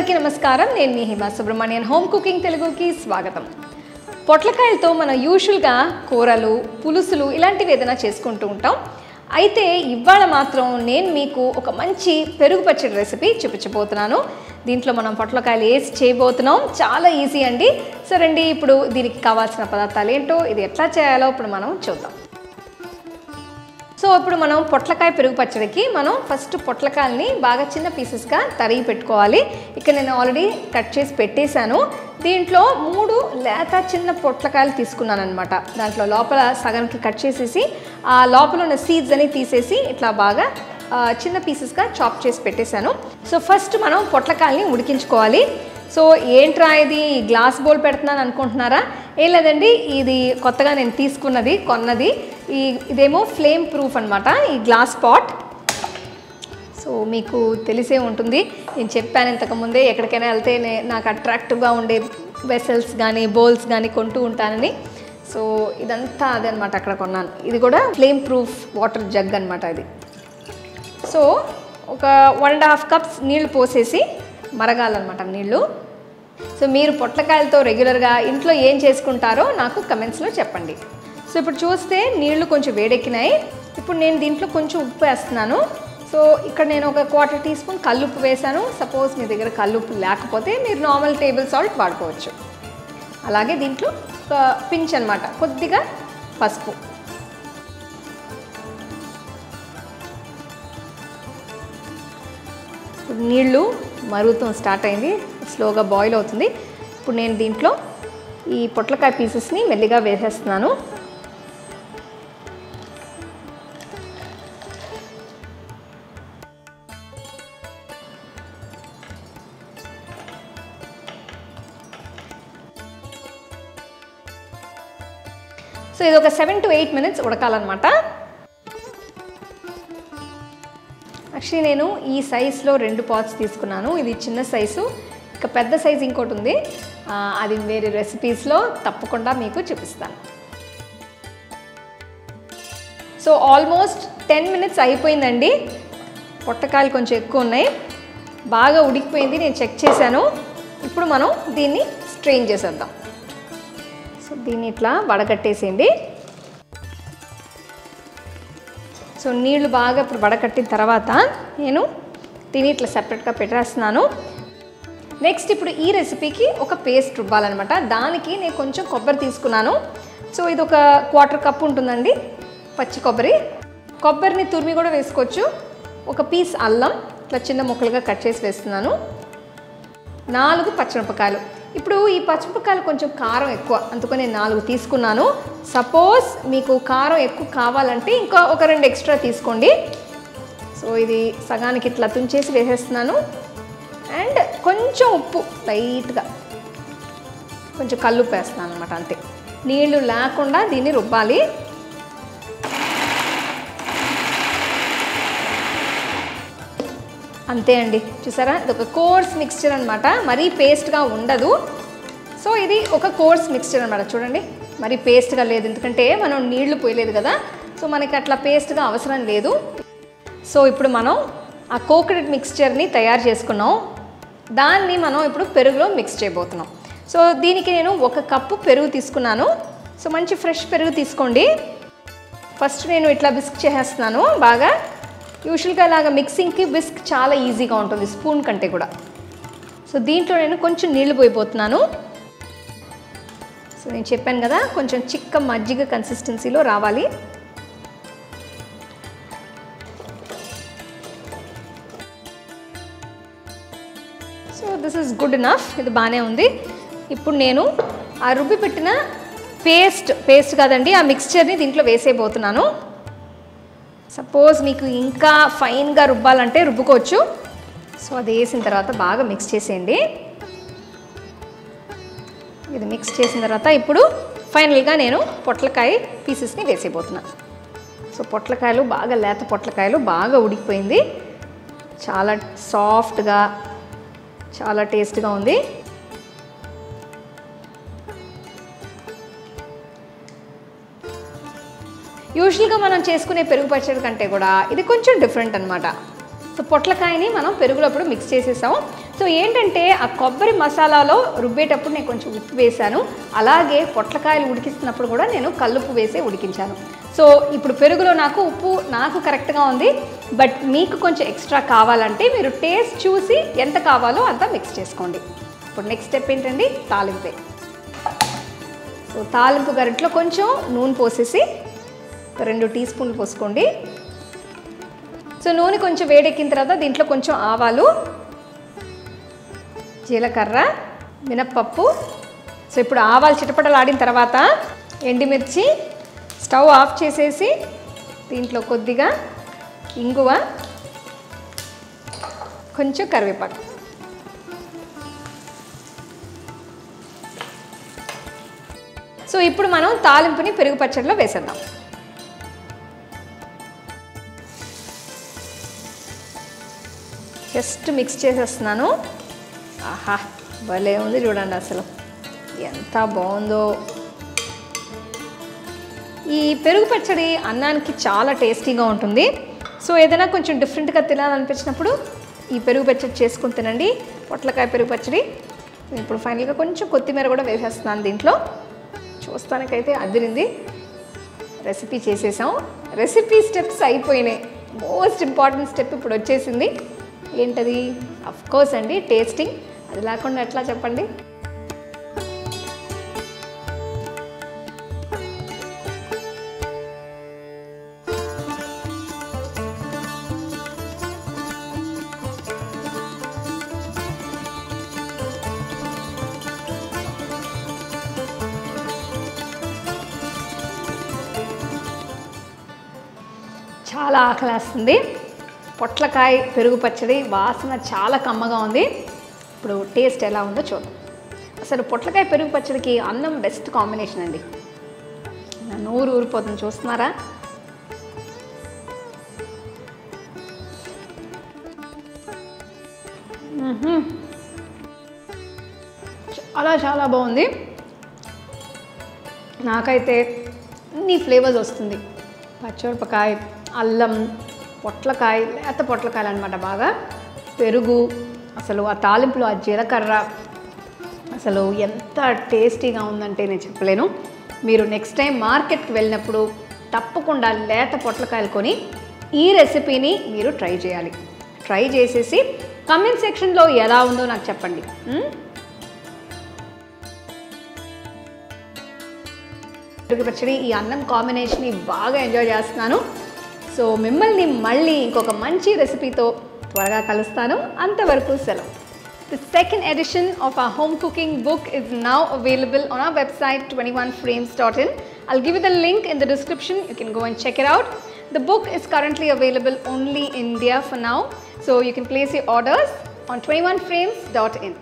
అందరికీ నమస్కారం. నేను మీ హిమా సుబ్రహ్మణ్యన్. హోమ్ కుకింగ్ తెలుగుకి స్వాగతం. పొట్లకాయలతో మనం యూజువల్గా కూరలు, పులుసులు ఇలాంటివి ఏదైనా చేసుకుంటూ ఉంటాం. అయితే ఇవాళ మాత్రం నేను మీకు ఒక మంచి పెరుగు పచ్చడి రెసిపీ చూపించబోతున్నాను. దీంట్లో మనం పొట్లకాయలు వేసి చేయబోతున్నాం. చాలా ఈజీ అండి. సరేండి, ఇప్పుడు దీనికి కావాల్సిన పదార్థాలు ఏంటో, ఇది ఎట్లా చేయాలో ఇప్పుడు మనం చూద్దాం. సో ఇప్పుడు మనం పొట్లకాయ పెరుగు పచ్చడికి మనం ఫస్ట్ పొట్లకాయల్ని బాగా చిన్న పీసెస్గా తరిగి పెట్టుకోవాలి. ఇక్కడ నేను ఆల్రెడీ కట్ చేసి పెట్టేశాను. దీంట్లో 3 లేత చిన్న పొట్లకాయలు తీసుకున్నాను అనమాట. దాంట్లో లోపల సగానికి కట్ చేసేసి ఆ లోపల ఉన్న సీడ్స్ అని తీసేసి ఇట్లా బాగా చిన్న పీసెస్గా చాప్ చేసి పెట్టేశాను. సో ఫస్ట్ మనం పొట్లకాయల్ని ఉడికించుకోవాలి. సో ఏంట్రా ఇది గ్లాస్ బౌల్ పెడుతున్నాను అనుకుంటున్నారా? ఏం లేదండి, ఇది కొత్తగా నేను కొన్నది. ఇదేమో ఫ్లేమ్ ప్రూఫ్ అనమాట, ఈ గ్లాస్ పాట్. సో మీకు తెలిసే ఉంటుంది, నేను చెప్పాను ఇంతకుముందే ఎక్కడికైనా వెళ్తే నాకు అట్రాక్టివ్గా ఉండే వెసల్స్ కానీ బౌల్స్ కానీ కొంటూ ఉంటానని. సో ఇదంతా అదే అనమాట, అక్కడ కొన్నాను. ఇది కూడా ఫ్లేమ్ ప్రూఫ్ వాటర్ జగ్ అనమాట ఇది. సో ఒక 1.5 కప్స్ నీళ్లు పోసేసి మరగాలన్నమాట నీళ్ళు. సో మీరు పొట్లకాయలతో రెగ్యులర్గా ఇంట్లో ఏం చేసుకుంటారో నాకు కమెంట్స్లో చెప్పండి. సో ఇప్పుడు చూస్తే నీళ్లు కొంచెం వేడెక్కినాయి. ఇప్పుడు నేను దీంట్లో కొంచెం ఉప్పు వేస్తున్నాను. సో ఇక్కడ నేను ఒక 1/4 టీ స్పూన్ కల్లుప్పు వేసాను. సపోజ్ మీ దగ్గర కల్లుప్పు లేకపోతే మీరు నార్మల్ టేబుల్ సాల్ట్ వాడుకోవచ్చు. అలాగే దీంట్లో ఒక పించ్ అనమాట, కొద్దిగా పసుపు. ఇప్పుడు నీళ్ళు మరుగుతూ స్టార్ట్ అయింది, స్లోగా బాయిల్ అవుతుంది. ఇప్పుడు నేను దీంట్లో ఈ పొట్లకాయ పీసెస్ని మెల్లిగా వేసేస్తున్నాను. సో ఇది ఒక 7 to 8 minutes ఉడకాలన్నమాట. యాక్చువల్లీ నేను ఈ సైజులో 2 పాట్స్ తీసుకున్నాను. ఇది చిన్న సైజు, ఇక పెద్ద సైజు ఇంకోటి ఉంది, అది వేరే రెసిపీస్లో తప్పకుండా మీకు చూపిస్తాను. సో ఆల్మోస్ట్ 10 minutes అయిపోయిందండి. పొట్టకాయలు కొంచెం ఎక్కువ ఉన్నాయి, బాగా ఉడికిపోయింది, నేను చెక్ చేశాను. ఇప్పుడు మనం దీన్ని స్ట్రెయిన్ చేసేద్దాం. సో దీన్ని ఇట్లా వడగట్టేసేయండి. సో నీళ్లు బాగా ఇప్పుడు వడకట్టిన తర్వాత నేను దీన్ని ఇట్లా సెపరేట్గా పెట్టేస్తున్నాను. నెక్స్ట్ ఇప్పుడు ఈ రెసిపీకి ఒక పేస్ట్ రుబ్బాలన్నమాట. దానికి నేను కొంచెం కొబ్బరి తీసుకున్నాను. సో ఇది ఒక 1/4 కప్ ఉంటుందండి పచ్చి కొబ్బరిని తురిమి కూడా వేసుకోవచ్చు. ఒక పీస్ అల్లం ఇట్లా చిన్న ముక్కలుగా కట్ చేసి వేస్తున్నాను. 4 పచ్చిమిరపకాయలు. ఇప్పుడు ఈ పచ్చిమిరపకాయలు కొంచెం కారం ఎక్కువ, అందుకని నేను 4 తీసుకున్నాను. సపోజ్ మీకు కారం ఎక్కువ కావాలంటే ఇంకా ఒక 2 ఎక్స్ట్రా తీసుకోండి. సో ఇది సగానికి ఇట్లా తుంచేసి వేసేస్తున్నాను. అండ్ కొంచెం ఉప్పు లైట్గా, కొంచెం కల్లుప్పు వేస్తున్నాను అనమాట, అంతే. నీళ్లు లేకుండా దీన్ని రుబ్బాలి. అంతే అండి, చూసారా? ఇది ఒక కోర్స్ మిక్స్చర్ అనమాట, మరీ పేస్ట్గా ఉండదు. సో ఇది ఒక కోర్స్ మిక్స్చర్ అనమాట. చూడండి, మరీ పేస్ట్గా లేదు, ఎందుకంటే మనం నీళ్లు పోయలేదు కదా. సో మనకి అట్లా పేస్ట్గా అవసరం లేదు. సో ఇప్పుడు మనం ఆ కోకోనట్ మిక్స్చర్ని తయారు చేసుకున్నాం. దాన్ని మనం ఇప్పుడు పెరుగులో మిక్స్ చేయబోతున్నాం. సో దీనికి నేను 1 కప్పు పెరుగు తీసుకున్నాను. సో మంచి ఫ్రెష్ పెరుగు తీసుకోండి. ఫస్ట్ నేను ఇట్లా బిస్క్ చేసేస్తున్నాను బాగా. యూజువల్గా ఇలాగ మిక్సింగ్కి బిస్క్ చాలా ఈజీగా ఉంటుంది స్పూన్ కంటే కూడా. సో దీంట్లో నేను కొంచెం నీళ్లు పోయిపోతున్నాను. సో నేను చెప్పాను కదా, కొంచెం చిక్క మజ్జిగ కన్సిస్టెన్సీలో రావాలి. So this is good enough, ఇది బాగానే ఉంది. ఇప్పుడు నేను ఆ రుబ్బి పెట్టిన పేస్ట్ కాదండి, ఆ మిక్స్చర్ని దీంట్లో వేసేయబోతున్నాను. సపోజ్ మీకు ఇంకా ఫైన్గా రుబ్బాలంటే రుబ్బుకోవచ్చు. సో అది వేసిన తర్వాత బాగా మిక్స్ చేసేయండి. ఇది మిక్స్ చేసిన తర్వాత ఇప్పుడు ఫైనల్గా నేను పొట్లకాయ పీసెస్ని వేసేయబోతున్నాను. సో పొట్లకాయలు బాగా లేత పొట్లకాయలు బాగా ఉడికిపోయింది, చాలా సాఫ్ట్గా, చాలా టేస్ట్గా ఉంది. యూజువల్గా మనం చేసుకునే పెరుగు పచ్చడి కంటే కూడా ఇది కొంచెం డిఫరెంట్ అనమాట. సో పొట్లకాయని మనం పెరుగులో అప్పుడు మిక్స్ చేసేసాము. సో ఏంటంటే ఆ కొబ్బరి మసాలాలో రుబ్బేటప్పుడు నేను కొంచెం ఉప్పు వేశాను, అలాగే పొట్లకాయలు ఉడికిస్తున్నప్పుడు కూడా నేను కల్లుప్పు వేసి ఉడికించాను. సో ఇప్పుడు పెరుగులో ఉప్పు నాకు కరెక్ట్గా ఉంది, బట్ మీకు కొంచెం ఎక్స్ట్రా కావాలంటే మీరు టేస్ట్ చూసి ఎంత కావాలో అంత మిక్స్ చేసుకోండి. ఇప్పుడు నెక్స్ట్ స్టెప్ ఏంటండి, తాలింపే. సో తాలింపు గరిటలో కొంచెం నూనె పోసేసి 2 టీ స్పూన్లు పోసుకోండి. సో నూనె కొంచెం వేడెక్కిన తర్వాత దీంట్లో కొంచెం ఆవాలు, జీలకర్ర, మినప్పప్పు. సో ఇప్పుడు ఆవాలు చిటపటలాడిన తర్వాత ఎండుమిర్చి, స్టవ్ ఆఫ్ చేసేసి దీంట్లో కొద్దిగా ఇంగువ, కొంచెం కరివేపాకు. సో ఇప్పుడు మనం తాలింపుని పెరుగు పచ్చడిలో వేసేద్దాం. జస్ట్ మిక్స్ చేసేస్తున్నాను. ఆహా, భలే ఉంది చూడండి, అసలు ఎంత బాగుందో. ఈ పెరుగు పచ్చడి అన్నానికి చాలా టేస్టీగా ఉంటుంది. సో ఏదైనా కొంచెం డిఫరెంట్గా తినాలనిపించినప్పుడు ఈ పెరుగు పచ్చడి చేసుకుని తినండి, పొట్లకాయ పెరుగు పచ్చడి. ఇప్పుడు ఫైనల్గా కొంచెం కొత్తిమీర కూడా వేసేస్తున్నాను దీంట్లో. చూస్తానికైతే అదిరింది. రెసిపీ చేసేసాం, రెసిపీ స్టెప్స్ అయిపోయినాయి. మోస్ట్ ఇంపార్టెంట్ స్టెప్ ఇప్పుడు వచ్చేసింది. ఏంటది? అఫ్కోర్స్ అండి, టేస్టింగ్. అది లేకుండా ఎట్లా చెప్పండి. చాలా ఆకలేస్తుంది. పొట్లకాయ పెరుగు పచ్చడి వాసన చాలా కమ్మగా ఉంది. ఇప్పుడు టేస్ట్ ఎలా ఉందో చూద్దాం. అసలు పొట్లకాయ పెరుగు పచ్చడికి అన్నం బెస్ట్ కాంబినేషన్ అండి. నా నోరు ఊరిపోతుంది, చూస్తున్నారా? చాలా చాలా బాగుంది. నాకైతే అన్ని ఫ్లేవర్స్ వస్తుంది. పచ్చిమిరపకాయ, అల్లం, పొట్లకాయ, లేత పొట్లకాయలు అనమాట, బాగా పెరుగు, అసలు ఆ తాలింపులో ఆ జీలకర్ర, అసలు ఎంత టేస్టీగా ఉందంటే నేను చెప్పలేను. మీరు నెక్స్ట్ టైం మార్కెట్కి వెళ్ళినప్పుడు తప్పకుండా లేత పొట్లకాయలు కొని ఈ రెసిపీని మీరు ట్రై చేయాలి. ట్రై చేసేసి కామెంట్ సెక్షన్లో ఎలా ఉందో నాకు చెప్పండి. పెరుగు పచ్చడి, ఈ అన్నం కాంబినేషన్ని బాగా ఎంజాయ్ చేస్తున్నాను. సో మిమ్మల్ని మళ్ళీ ఇంకొక మంచి రెసిపీతో త్వరగా కలుస్తాను. అంతవరకు సెలవు. The second edition of our home cooking book is now available on our website 21frames.in. I'll give you the link in the description. You can go and check it out. The book is currently available only in India for now, so you can place your orders on 21frames.in.